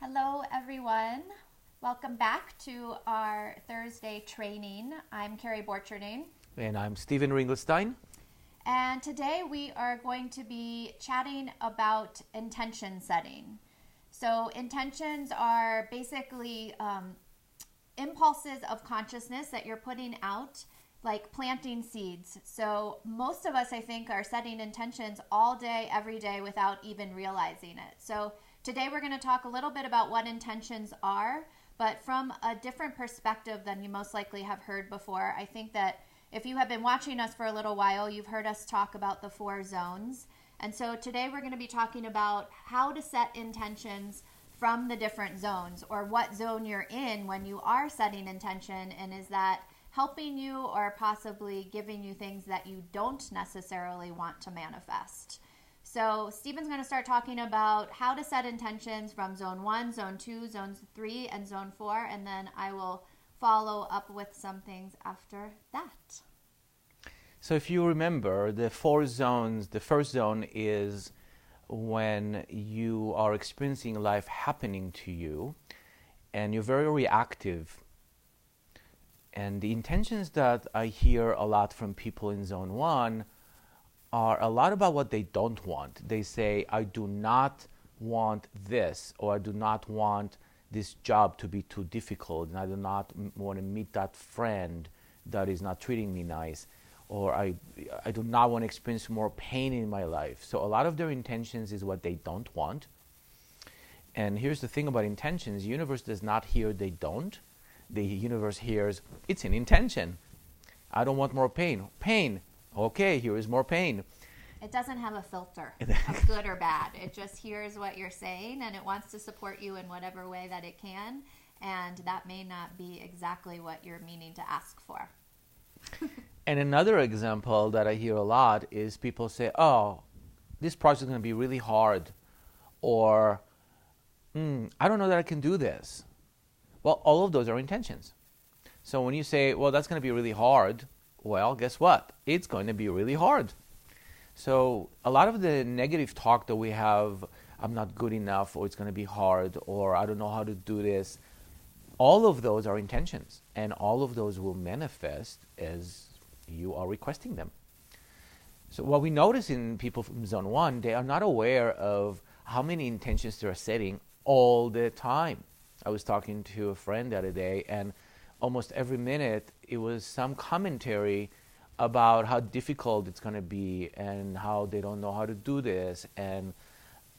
Hello, everyone. Welcome back to our Thursday training. I'm Carrie Borcherding. And I'm Steven Ringelstein. And today we are going to be chatting about intention setting. So, intentions are basically impulses of consciousness that you're putting out, like planting seeds. So, most of us, I think, are setting intentions all day, every day, without even realizing it. So, today we're going to talk a little bit about what intentions are, but from a different perspective than you most likely have heard before. I think that if you have been watching us for a little while, you've heard us talk about the 4 zones. And so today we're going to be talking about how to set intentions from the different zones, or what zone you're in when you are setting intention, and is that helping you or possibly giving you things that you don't necessarily want to manifest. So Steven's going to start talking about how to set intentions from zone 1, zone 2, zone 3, and zone 4, and then I will follow up with some things after that. So if you remember the 4 zones, the first zone is when you are experiencing life happening to you and you're very reactive. And the intentions that I hear a lot from people in zone 1 are a lot about what they don't want. They say, I do not want this, or I do not want this job to be too difficult, and I do not want to meet that friend that is not treating me nice, or I do not want to experience more pain in my life. So a lot of their intentions is what they don't want. And here's the thing about intentions. The universe does not hear they don't. The universe hears, it's an intention. I don't want more pain. Pain. Okay, here is more pain. It doesn't have a filter of good or bad. It just hears what you're saying, and it wants to support you in whatever way that it can. And that may not be exactly what you're meaning to ask for. And another example that I hear a lot is people say, oh, this project is going to be really hard. Or, I don't know that I can do this. Well, all of those are intentions. So when you say, well, that's going to be really hard, well, guess what? It's going to be really hard. So a lot of the negative talk that we have, I'm not good enough, or it's going to be hard, or I don't know how to do this, all of those are intentions. And all of those will manifest as you are requesting them. So what we notice in people from zone 1, they are not aware of how many intentions they're setting all the time. I was talking to a friend the other day, and almost every minute it was some commentary about how difficult it's going to be, and how they don't know how to do this, and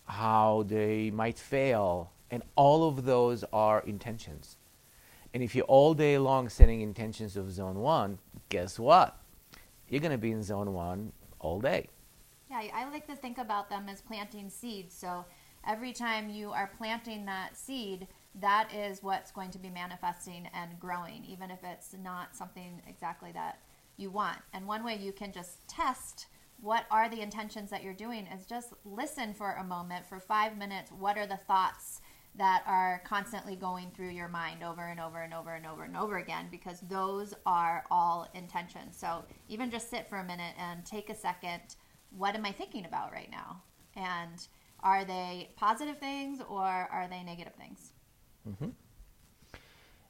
how they might fail. And all of those are intentions. And if you're all day long setting intentions of zone 1, guess what? You're going to be in zone 1 all day. Yeah, I like to think about them as planting seeds. So every time you are planting that seed, that is what's going to be manifesting and growing, even if it's not something exactly that you want. And one way you can just test what are the intentions that you're doing is just listen for a moment, for 5 minutes. What are the thoughts that are constantly going through your mind over and over and over and over and over again? Because those are all intentions. So even just sit for a minute and take a second. What am I thinking about right now? And are they positive things or are they negative things? Mm-hmm.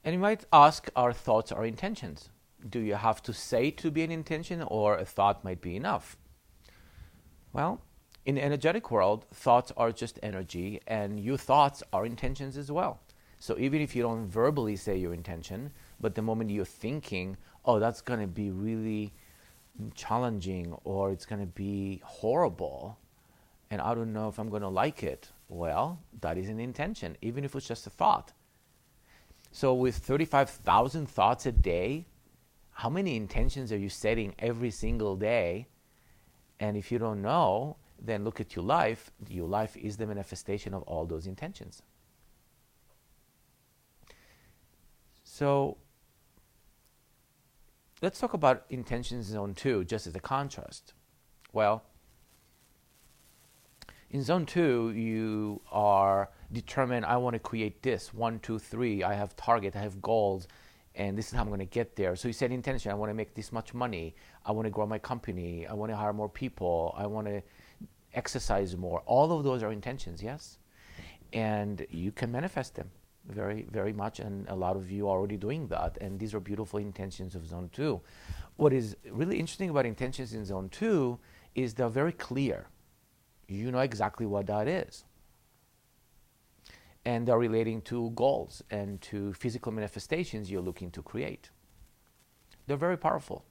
And you might ask, are thoughts our intentions? Do you have to say to be an intention, or a thought might be enough? Well, in the energetic world, thoughts are just energy, and your thoughts are intentions as well. So even if you don't verbally say your intention, but the moment you're thinking, oh, that's going to be really challenging, or it's going to be horrible, and I don't know if I'm going to like it, well, that is an intention, even if it's just a thought. So with 35,000 thoughts a day, how many intentions are you setting every single day? And if you don't know, then look at your life. Your life is the manifestation of all those intentions. So let's talk about intentions in zone 2, just as a contrast. Well, in zone 2, you are determined, I want to create this, 1, 2, 3, I have target, I have goals, and this is how I'm going to get there. So you set intention, I want to make this much money, I want to grow my company, I want to hire more people, I want to exercise more. All of those are intentions, yes? and you can manifest them very, very much. And a lot of you are already doing that. And these are beautiful intentions of zone 2. What is really interesting about intentions in zone 2 is they're very clear. You know exactly what that is. And they're relating to goals and to physical manifestations you're looking to create. They're very powerful.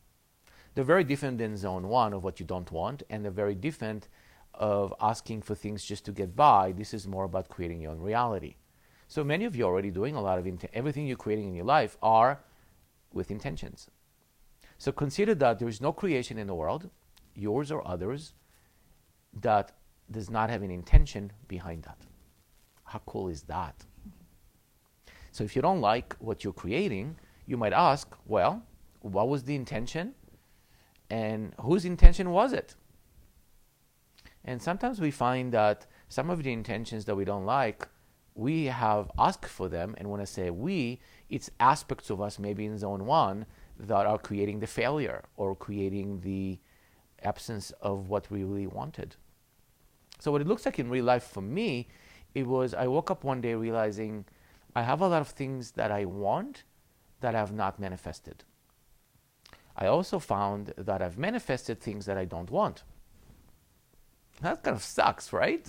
They're very different than zone 1 of what you don't want, and they're very different of asking for things just to get by. This is more about creating your own reality. So many of you are already doing a lot of everything you're creating in your life are with intentions. So consider that there is no creation in the world, yours or others, that does not have an intention behind that. How cool is that? So if you don't like what you're creating, you might ask, well, what was the intention? And whose intention was it? And sometimes we find that some of the intentions that we don't like, we have asked for them. And when I say we, it's aspects of us maybe in zone 1 that are creating the failure or creating the absence of what we really wanted. So what it looks like in real life for me, it was I woke up one day realizing I have a lot of things that I want that I have not manifested. I also found that I've manifested things that I don't want. That kind of sucks, right?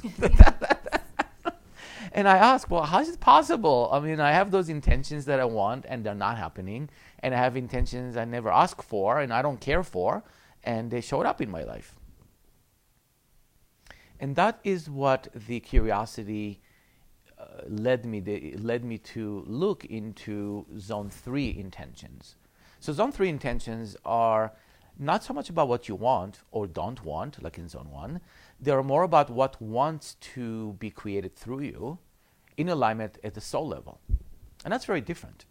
And I ask, well, how is it possible? I mean, I have those intentions that I want and they're not happening. And I have intentions I never asked for and I don't care for, and they showed up in my life. And that is what the curiosity led me to look into zone 3 intentions. So zone 3 intentions are not so much about what you want or don't want, like in zone 1. They're more about what wants to be created through you in alignment at the soul level. And that's very different.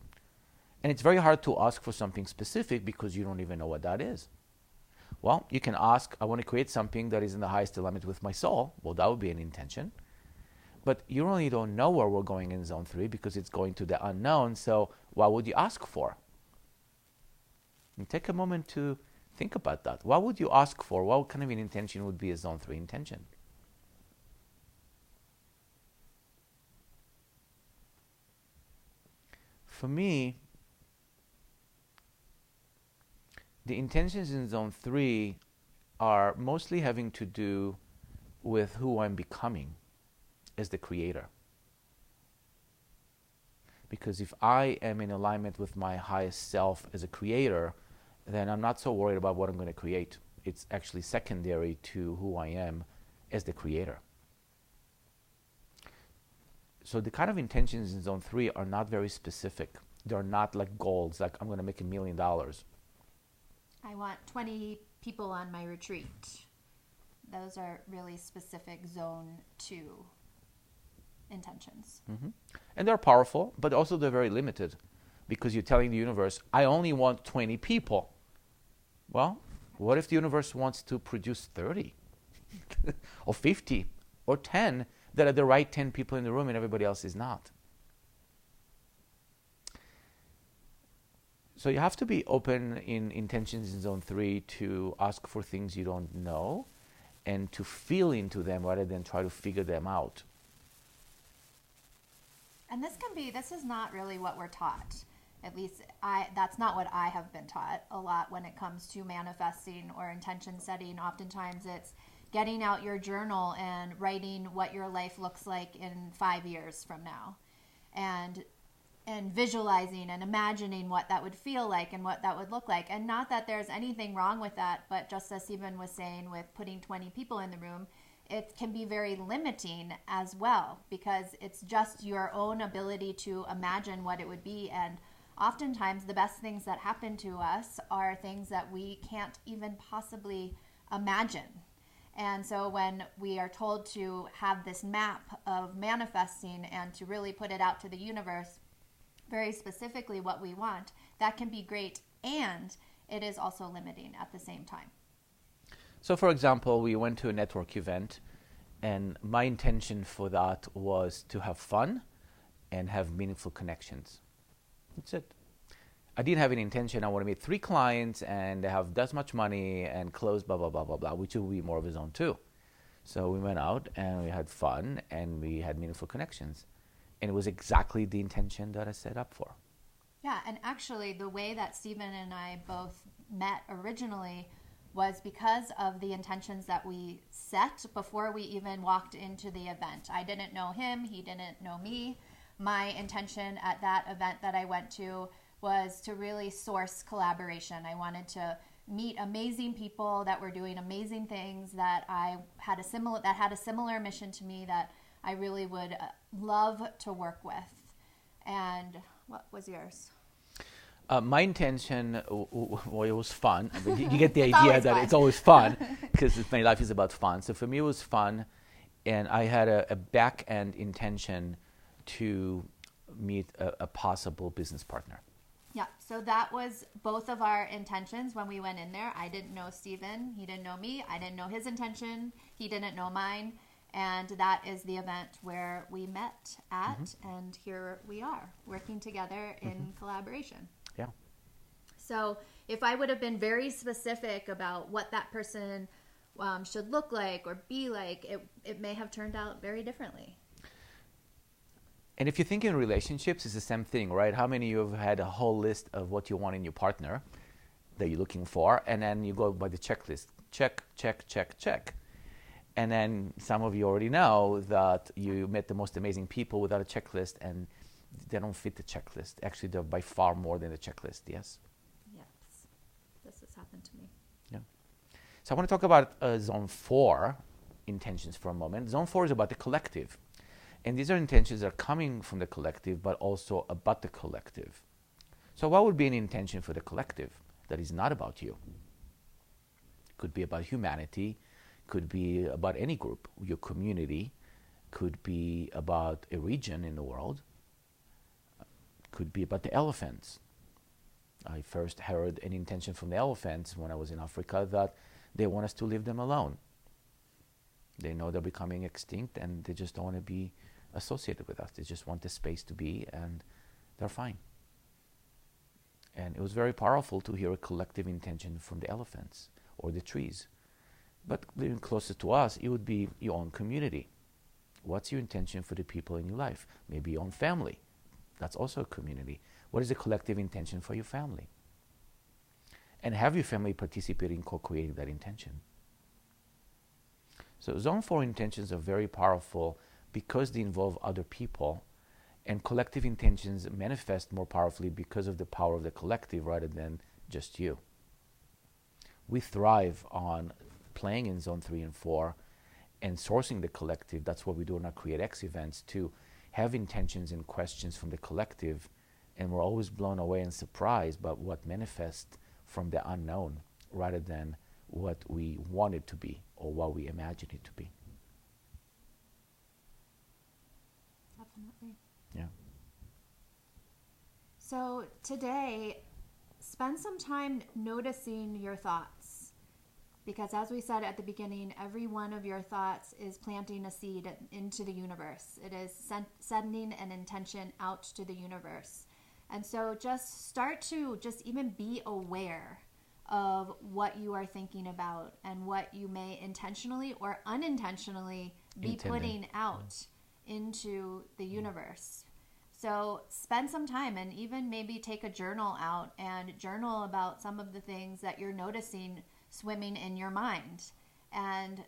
And it's very hard to ask for something specific because you don't even know what that is. Well, you can ask, I want to create something that is in the highest alignment with my soul. Well, that would be an intention. But you really don't know where we're going in zone 3 because it's going to the unknown. So what would you ask for? And take a moment to think about that. What would you ask for? What kind of an intention would be a zone 3 intention? For me, the intentions in zone 3 are mostly having to do with who I'm becoming as the creator. Because if I am in alignment with my highest self as a creator, then I'm not so worried about what I'm going to create. It's actually secondary to who I am as the creator. So the kind of intentions in zone 3 are not very specific. They're not like goals, like I'm going to make $1 million. I want 20 people on my retreat. Those are really specific zone 2 intentions. Mm-hmm. And they're powerful, but also they're very limited because you're telling the universe, I only want 20 people. Well, what if the universe wants to produce 30 or 50 or 10 that are the right 10 people in the room and everybody else is not? So you have to be open in intentions in zone 3 to ask for things you don't know and to feel into them rather than try to figure them out. And this is not really what we're taught. At least that's not what I have been taught a lot when it comes to manifesting or intention setting. Oftentimes it's getting out your journal and writing what your life looks like in 5 years from now. And visualizing and imagining what that would feel like and what that would look like. And not that there's anything wrong with that, but just as Stephen was saying with putting 20 people in the room, it can be very limiting as well because it's just your own ability to imagine what it would be. And oftentimes the best things that happen to us are things that we can't even possibly imagine. And so when we are told to have this map of manifesting and to really put it out to the universe, very specifically what we want, that can be great, and it is also limiting at the same time. So for example, we went to a network event and my intention for that was to have fun and have meaningful connections. That's it. I didn't have an intention. I want to meet 3 clients and have that much money and close blah, blah, blah, blah, blah, which will be more of a zone 2. So we went out and we had fun and we had meaningful connections. And it was exactly the intention that I set up for. Yeah, and actually the way that Stephen and I both met originally was because of the intentions that we set before we even walked into the event. I didn't know him, he didn't know me. My intention at that event that I went to was to really source collaboration. I wanted to meet amazing people that were doing amazing things that had a similar mission to me that I really would love to work with. And what was yours? My intention, well, it was fun. I mean, you get the idea that it's always fun because my life is about fun. So for me, it was fun, and I had a back-end intention to meet a possible business partner. Yeah, so that was both of our intentions when we went in there. I didn't know Stephen. He didn't know me. I didn't know his intention. He didn't know mine. And that is the event where we met at, and here we are working together in collaboration. Yeah. So if I would have been very specific about what that person should look like or be like, it may have turned out very differently. And if you think in relationships, it's the same thing, right? How many of you have had a whole list of what you want in your partner that you're looking for, and then you go by the checklist, check, check, check, check. And then some of you already know that you met the most amazing people without a checklist, and they don't fit the checklist. Actually, they're by far more than the checklist, yes? Yes, this has happened to me. Yeah. So I want to talk about Zone 4 intentions for a moment. Zone 4 is about the collective. And these are intentions that are coming from the collective, but also about the collective. So what would be an intention for the collective that is not about you? Could be about humanity, could be about any group, your community, could be about a region in the world, could be about the elephants. I first heard an intention from the elephants when I was in Africa that they want us to leave them alone. They know they're becoming extinct and they just don't want to be associated with us. They just want the space to be, and they're fine. And it was very powerful to hear a collective intention from the elephants or the trees. But living closer to us, it would be your own community. What's your intention for the people in your life? Maybe your own family. That's also a community. What is the collective intention for your family? And have your family participate in co-creating that intention? So Zone 4 intentions are very powerful because they involve other people, and collective intentions manifest more powerfully because of the power of the collective rather than just you. We thrive on playing in Zone 3 and 4 and sourcing the collective. That's what we do in our CreateX events, to have intentions and questions from the collective, and we're always blown away and surprised by what manifests from the unknown rather than what we want it to be or what we imagine it to be. Definitely. Yeah. So today, spend some time noticing your thoughts. Because as we said at the beginning, every one of your thoughts is planting a seed into the universe. It is sending an intention out to the universe. And so just start to just even be aware of what you are thinking about and what you may intentionally or unintentionally be putting out into the universe. So spend some time and even maybe take a journal out and journal about some of the things that you're noticing swimming in your mind. And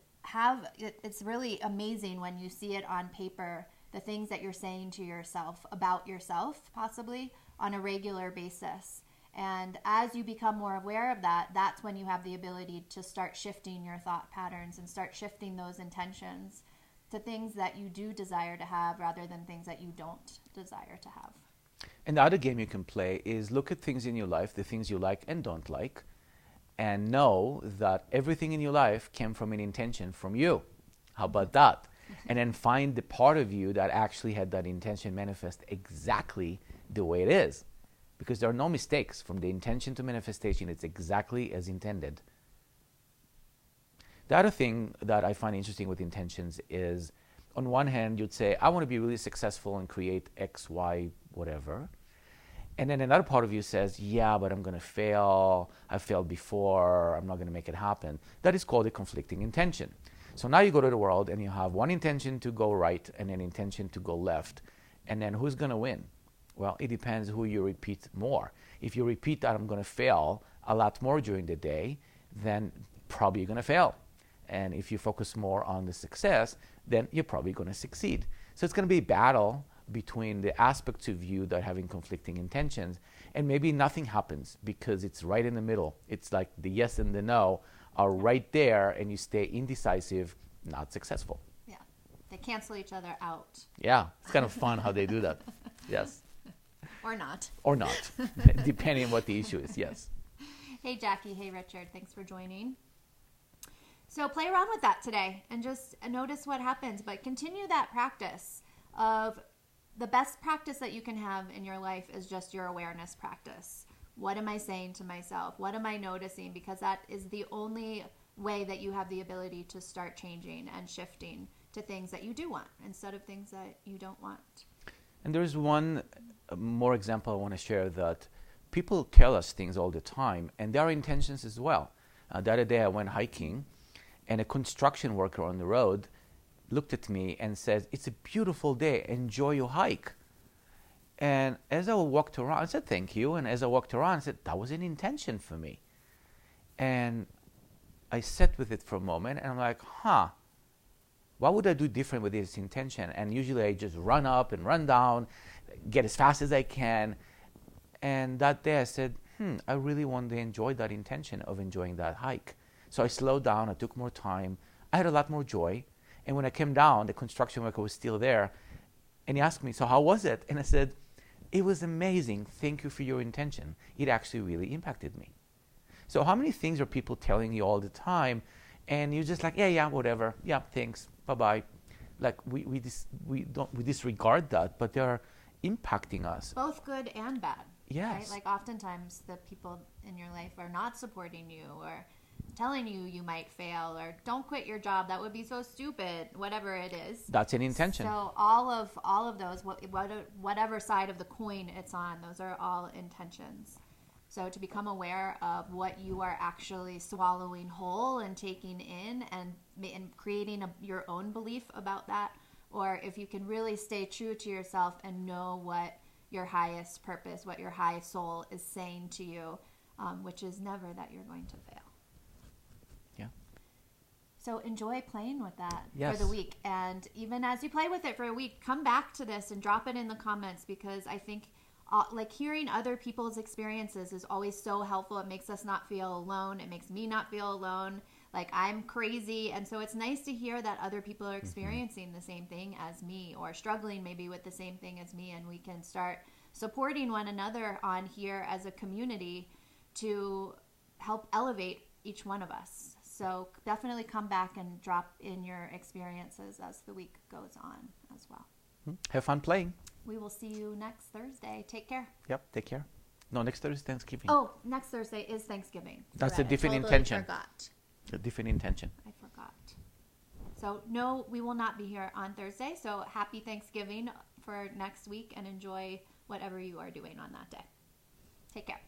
it's really amazing when you see it on paper, the things that you're saying to yourself about yourself, possibly on a regular basis. And as you become more aware of that, that's when you have the ability to start shifting your thought patterns and start shifting those intentions to things that you do desire to have rather than things that you don't desire to have. And the other game you can play is look at things in your life, the things you like and don't like, and know that everything in your life came from an intention from you. How about that? And then find the part of you that actually had that intention manifest exactly the way it is. Because there are no mistakes from the intention to manifestation. It's exactly as intended. The other thing that I find interesting with intentions is, on one hand, you'd say, I want to be really successful and create X, Y, whatever. And then another part of you says, yeah, but I'm going to fail. I failed before. I'm not going to make it happen. That is called a conflicting intention. So now you go to the world and you have one intention to go right and an intention to go left. And then who's going to win? Well, it depends who you repeat more. If you repeat that I'm going to fail a lot more during the day, then probably you're going to fail. And if you focus more on the success, then you're probably going to succeed. So it's going to be a battle between the aspects of you that are having conflicting intentions, and maybe nothing happens because it's right in the middle. It's like the yes and the no are right there, and you stay indecisive, not successful. Yeah, they cancel each other out. Yeah, it's kind of fun how they do that. Yes. Or not. Or not, depending on what the issue is, yes. Hey, Jackie. Hey, Richard. Thanks for joining. So play around with that today and just notice what happens, but continue that practice of the best practice that you can have in your life is just your awareness practice. What am I saying to myself? What am I noticing? Because that is the only way that you have the ability to start changing and shifting to things that you do want instead of things that you don't want. And there's one more example I want to share, that people tell us things all the time, and there are intentions as well. The other day I went hiking, and a construction worker on the road looked at me and says, "It's a beautiful day, enjoy your hike." And as I walked around, I said, "Thank you." And as I walked around, I said, that was an intention for me. And I sat with it for a moment, and I'm like, what would I do different with this intention? And usually I just run up and run down, get as fast as I can. And that day I said, I really want to enjoy that intention of enjoying that hike. So I slowed down, I took more time, I had a lot more joy. And when I came down, the construction worker was still there, and he asked me, "So how was it?" And I said, "It was amazing. Thank you for your intention. It actually really impacted me." So how many things are people telling you all the time, and you're just like, yeah, whatever. Yeah, thanks. Bye-bye. Like we disregard that, but they're impacting us. Both good and bad. Yes. Right? Like oftentimes the people in your life are not supporting you or telling you might fail or don't quit your job. That would be so stupid, whatever it is. That's an intention. So all of those, whatever side of the coin it's on, those are all intentions. So to become aware of what you are actually swallowing whole and taking in and creating your own belief about that, or if you can really stay true to yourself and know what your highest purpose, what your high soul is saying to you, which is never that you're going to fail. Yeah. So enjoy playing with that Yes. for the week. And even as you play with it for a week, come back to this and drop it in the comments, because I think like hearing other people's experiences is always so helpful. It makes us not feel alone. It makes me not feel alone. Like I'm crazy. And so it's nice to hear that other people are experiencing the same thing as me, or struggling maybe with the same thing as me. And we can start supporting one another on here as a community to help elevate each one of us. So definitely come back and drop in your experiences as the week goes on as well. Have fun playing. We will see you next Thursday. Take care. Yep, take care. No, next Thursday is Thanksgiving. Oh, next Thursday is Thanksgiving. That's a Right, different I totally intention. Forgot. A different intention. I forgot. So no, we will not be here on Thursday. So happy Thanksgiving for next week, and enjoy whatever you are doing on that day. Take care.